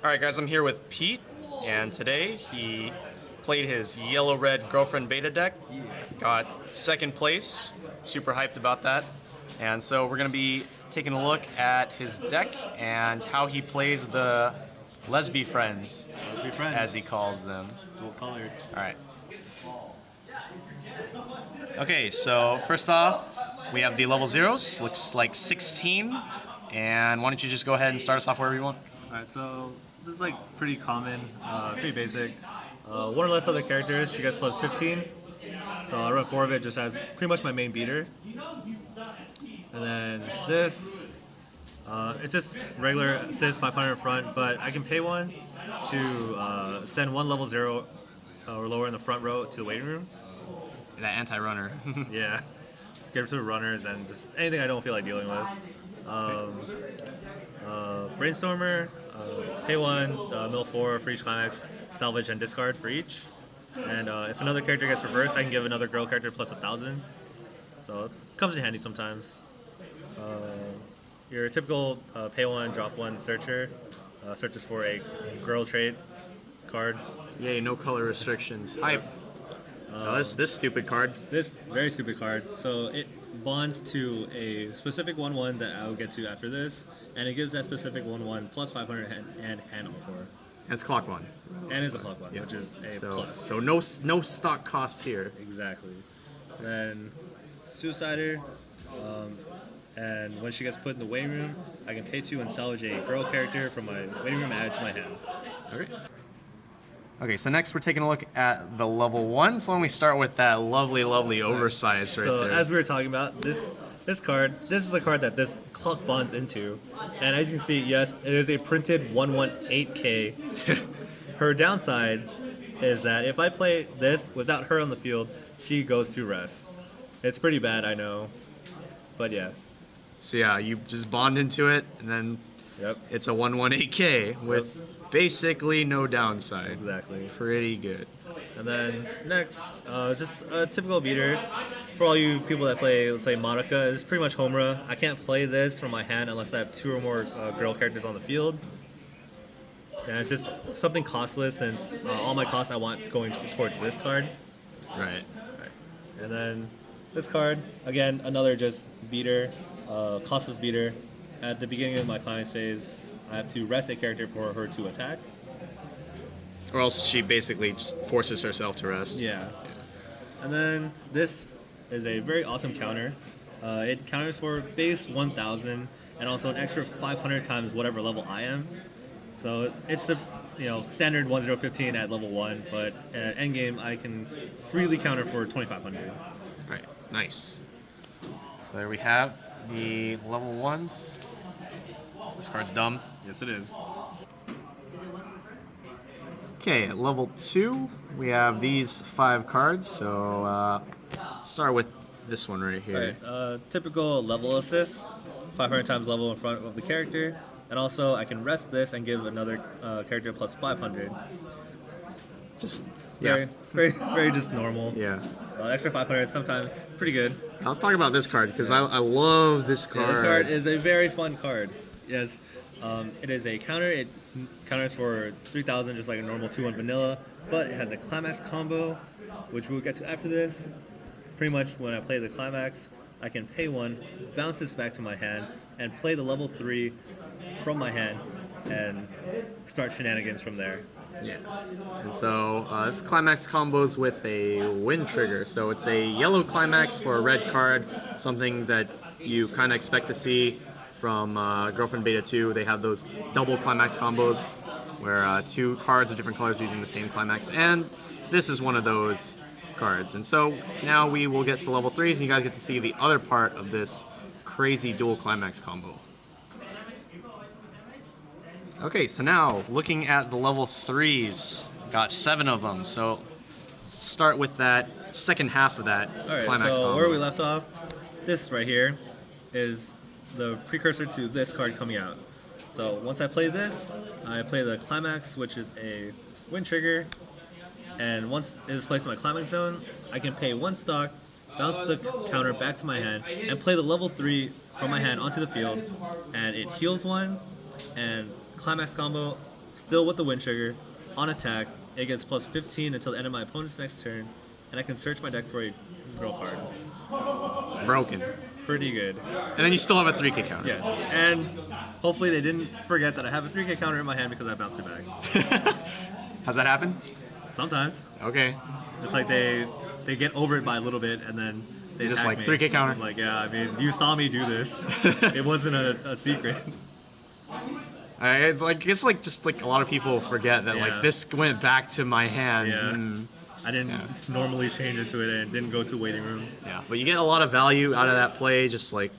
Alright guys, I'm here with Pete, and today he played his yellow-red girlfriend beta deck, got second place, super hyped about that, and so we're going to be taking a look at his deck and how he plays the lesbi friends, as he calls them. Dual colored. Alright. Okay, so first off, we have the level zeros, looks like 16, and why don't you just go ahead and start us off wherever you want. Alright, so this is like pretty common, pretty basic. One or less other characters, she gets plus 15. So I run 4 of it just as pretty much my main beater. And then this, it's just regular assist 500 in front, but I can pay one to send one level 0 or lower in the front row to the waiting room. That anti-runner. Yeah, get rid of runners and just anything I don't feel like dealing with. Brainstormer, pay 1, mill 4 for each climax, salvage and discard for each. And if another character gets reversed, I can give another girl character plus 1,000. So it comes in handy sometimes. Your typical pay 1, drop 1 searcher. Searches for a girl trait card. Yay, no color restrictions. Hype. This stupid card. This very stupid card. So it bonds to a specific 1/1 that I'll get to after this, and it gives that specific 1/1 plus 500 and hand for. And it's clock one. And it's a clock one, Yeah. which is a So plus. so no stock cost here. Exactly. Then Suicider, and when she gets put in the waiting room, I can pay 2 and salvage a girl character from my waiting room and add it to my hand. Okay. Okay, so next we're taking a look at the level 1. So why don't we start with that lovely oversized right So there. as we were talking about, this card, this is the card that this clock bonds into, and as you can see, yes, it is a printed 118K. Her downside is that if I play this without her on the field, she goes to rest. It's pretty bad, I know, but yeah. So yeah, you just bond into it, and then Yep. it's a 118K with basically no downside. Exactly. Pretty good. And then next, just a typical beater. For all you people that play, let's say Monica, is pretty much Homura. I can't play this from my hand unless I have 2 or more girl characters on the field. And it's just something costless since all my costs I want going towards this card. Right. And then this card, again, another just beater, costless beater. At the beginning of my climax phase, I have to rest a character for her to attack. Or else she basically just forces herself to rest. Yeah. And then this is a very awesome counter. It counters for base 1,000 and also an extra 500 times whatever level I am. So it's a standard 1015 at level 1, but at endgame I can freely counter for 2,500. Right. Nice. So there we have the level 1s. This card's dumb. Yes, it is. Okay, at level 2, we have these 5 cards. So start with this one right here. Alright, typical level assist, 500 times level in front of the character, and also I can rest this and give another character plus 500. Just yeah. Very just normal. Yeah. Extra 500 sometimes pretty good. I was talking about this card because I love this card. Yeah, this card is a very fun card. Yes, it is a counter. It counters for 3,000 just like a normal 2-1 vanilla, but it has a climax combo, which we'll get to after this. Pretty much when I play the climax, I can pay 1, bounce this back to my hand, and play the level 3 from my hand, and start shenanigans from there. Yeah. And so this climax combos with a win trigger. So it's a yellow climax for a red card, something that you kind of expect to see from Girlfriend Beta 2. They have those double climax combos where 2 cards of different colors using the same climax, and this is one of those cards. And so now we will get to the level 3s, and you guys get to see the other part of this crazy dual climax combo. Okay, so now looking at the level 3s, got 7 of them. So let's start with that second half of that climax combo. Where we left off, this right here is the precursor to this card coming out. So once I play this, I play the climax, which is a win trigger, and once it is placed in my climax zone, I can pay 1 stock, bounce the counter back to my hand, and play the level 3 from my hand onto the field, and it heals 1, and climax combo Still with the wind trigger, on attack, it gets plus 15 until the end of my opponent's next turn, and I can search my deck for a draw card. Broken. Pretty good. And then you still have a 3K counter. Yes, and hopefully they didn't forget that I have a 3K counter in my hand because I bounced it back. Has that happened? Sometimes. Okay. It's like they get over it by a little bit, and then they Just attack like me. 3K counter. I'm like, yeah, I mean, you saw me do this. It wasn't a secret. It's like just like a lot of people forget that Yeah. like this went back to my hand. Yeah. I didn't normally change it to it, and it didn't go to waiting room. Yeah, but you get a lot of value out of that play. Just like,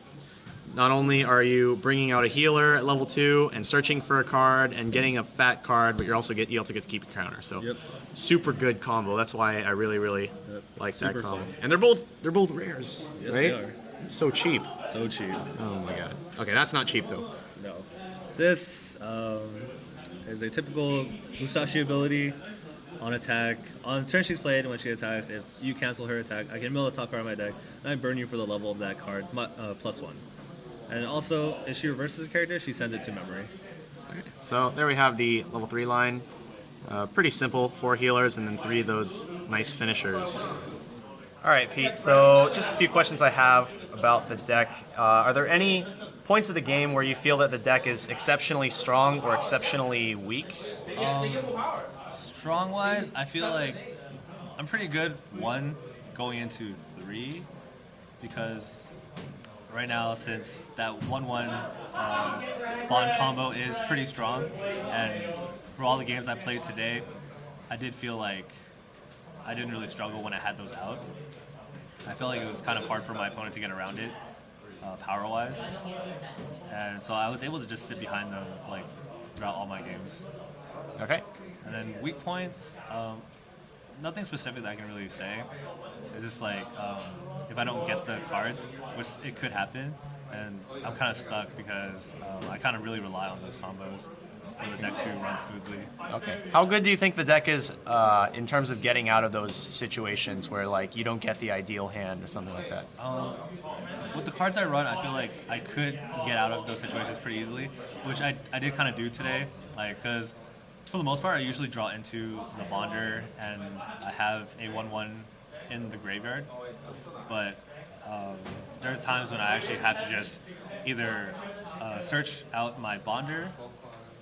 not only are you bringing out a healer at level 2 and searching for a card and getting a fat card, but you also get to keep your counter. So, super good combo. That's why I really like Super that combo. fun. And they're both rares, Yes, right? they are. It's so cheap. So cheap. Oh my god. Okay, that's not cheap though. No. This is a typical Musashi ability. On attack, on turn she's played, when she attacks, if you cancel her attack, I can mill a top card on my deck, and I burn you for the level of that card, +1. And also, if she reverses a character, she sends it to memory. Okay, so there we have the level 3 line. Pretty simple, 4 healers and then 3 of those nice finishers. All right, Pete, so just a few questions I have about the deck. Are there any points of the game where you feel that the deck is exceptionally strong or exceptionally weak? Strong wise, I feel like I'm pretty good 1 going into 3 because right now, since that 1/1 bond combo is pretty strong, and for all the games I played today, I did feel like I didn't really struggle when I had those out. I felt like it was kind of hard for my opponent to get around it, power wise, and so I was able to just sit behind them like throughout all my games. Okay. And then weak points, nothing specific that I can really say. It's just like if I don't get the cards, which it could happen, and I'm kind of stuck because I kind of really rely on those combos for the deck to run smoothly. Okay. How good do you think the deck is in terms of getting out of those situations where like you don't get the ideal hand or something like that? With the cards I run, I feel like I could get out of those situations pretty easily, which I did kind of do today, like because for the most part, I usually draw into the Bonder, and I have a 1/1 in the graveyard. But there are times when I actually have to just either search out my Bonder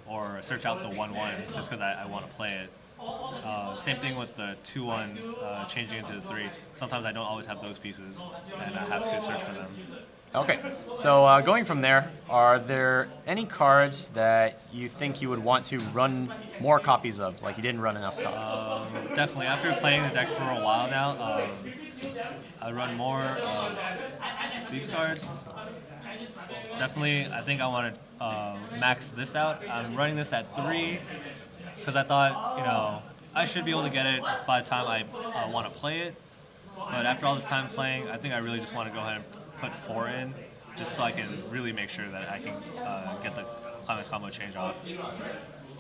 or search out the 1/1 just because I want to play it. Same thing with the 2/1 changing into the 3. Sometimes I don't always have those pieces, and I have to search for them. Okay, so going from there, are there any cards that you think you would want to run more copies of, like you didn't run enough copies? Definitely. After playing the deck for a while now, I run more of these cards. Definitely, I think I want to max this out. I'm running this at 3 because I thought, I should be able to get it by the time I want to play it. But after all this time playing, I think I really just want to go ahead and put 4 in, just so I can really make sure that I can get the climax combo change off.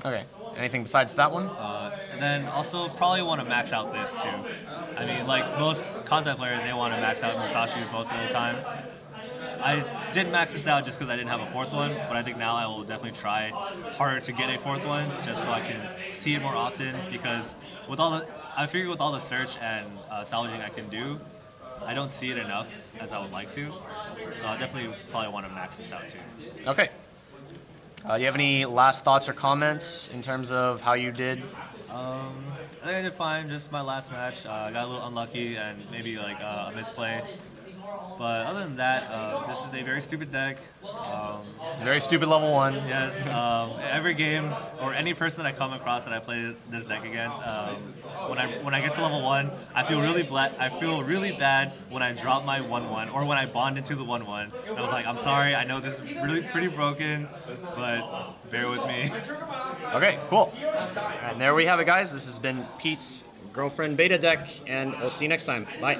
Okay. Anything besides that one? And then also probably want to max out this too. I mean, like most content players, they want to max out Musashis most of the time. I did max this out just because I didn't have a 4th one, but I think now I will definitely try harder to get a 4th one just so I can see it more often, because I figure with all the search and salvaging I can do, I don't see it enough as I would like to, so I definitely probably want to max this out too. Okay. Do you have any last thoughts or comments in terms of how you did? I think I did fine. Just my last match, I got a little unlucky and maybe like a misplay. But other than that, this is a very stupid deck. It's a very stupid level 1. Yes, every game or any person that I come across that I play this deck against, when I get to level 1, I feel really bad when I drop my 1/1 or when I bond into the 1/1. And I was like, I'm sorry, I know this is really pretty broken, but bear with me. Okay, cool. And there we have it, guys. This has been Pete's girlfriend beta deck, and we'll see you next time. Bye.